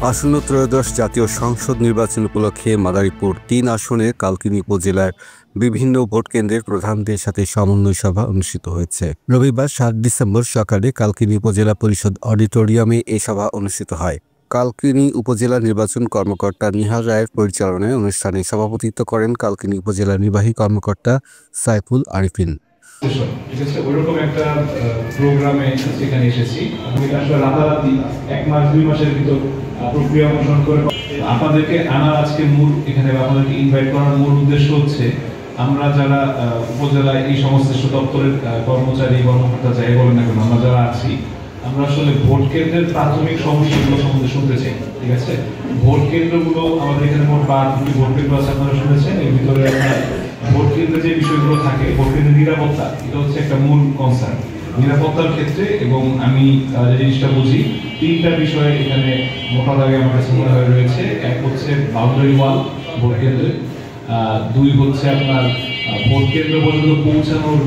আসন্ন ত্রয়োদশ জাতীয় সংসদ নির্বাচন উপলক্ষে মাদারীপুর ৩ আসনে কালকিনি উপজেলার বিভিন্ন ভোটকেন্দ্রের প্রধানদের সাথে সমন্বয় সভা অনুষ্ঠিত হয়েছে। রবিবার ৭ ডিসেম্বর সকালে কালকিনি উপজেলা পরিষদ অডিটোরিয়ামে এ সভা অনুষ্ঠিত হয়। কালকিনি উপজেলা নির্বাচন কর্মকর্তা নিহার রায়ের পরিচালনায় অনুষ্ঠানে সভাপতিত্ব করেন কালকিনি উপজেলা নির্বাহী কর্মকর্তা সাইফুল আরিফিন। ওইরকম একটা প্রোগ্রামে সেখানে এসেছি। আমি আসলে রাতারাতি ১ মাস ২ মাসের ভিতর প্রক্রিয়া অনুসরণ করে আপনাদেরকে আনার আজকে মূল এখানে আপনাদেরকে ইনভাইট করার মূল উদ্দেশ্য হচ্ছে আমরা যারা উপজেলায় এই সংশ্লিষ্ট দপ্তরের কর্মচারী কর্মকর্তা যাই বলেন না কেন আমরা যারা আছি আমরা আসলে ভোট কেন্দ্রের প্রাথমিক সমস্যাগুলো সম্বন্ধে শুনতে চাই। ঠিক আছে, ভোট কেন্দ্রগুলো আমাদের এখানে মোট 5টি ভোট কেন্দ্র আছে, আপনারা শুনেছেন। এর ভিতরে ভোট কেন্দ্রে যে বিষয়গুলো থাকে, ভোট কেন্দ্রের নিরাপত্তা, এটা হচ্ছে একটা মূল কনসার্ন নিরাপত্তার ক্ষেত্রে। এবং আমি যে জিনিসটা বুঝি 3টা বিষয় এখানে মোটা দাগে আমার কাছে মনে হয় রয়েছে। এক হচ্ছে বাউন্ডারি ওয়াল ভোট কেন্দ্রে, 2 হচ্ছে আপনার ভোট কেন্দ্র পর্যন্ত পৌঁছানোর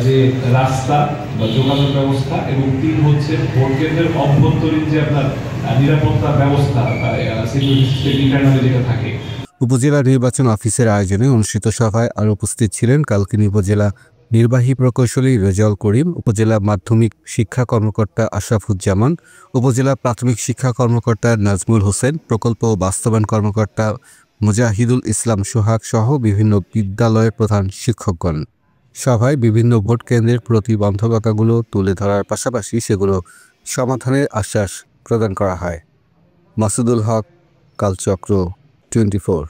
যে রাস্তা বা যোগাযোগ ব্যবস্থা, এবং 3 হচ্ছে ভোট কেন্দ্রের অভ্যন্তরীণ যে আপনার নিরাপত্তা ব্যবস্থা বা সিকিউরিটি সিস্টেম ইন্টারনালি যেটা থাকে। উপজেলা নির্বাচন অফিসের আয়োজনে অনুষ্ঠিত সভায় আরও উপস্থিত ছিলেন কালকিনি উপজেলা নির্বাহী প্রকৌশলী রেজাউল করিম, উপজেলা মাধ্যমিক শিক্ষা কর্মকর্তা আশরাফুজ্জামান, উপজেলা প্রাথমিক শিক্ষা কর্মকর্তা নাজমুল হোসেন, প্রকল্প ও বাস্তবায়ন কর্মকর্তা মুজাহিদুল ইসলাম সোহাগ সহ বিভিন্ন বিদ্যালয়ের প্রধান শিক্ষকগণ। সভায় বিভিন্ন ভোট কেন্দ্রের প্রতিবন্ধকতাগুলো তুলে ধরার পাশাপাশি সেগুলো সমাধানের আশ্বাস প্রদান করা হয়। মাসুদুল হক, কালচক্র 24।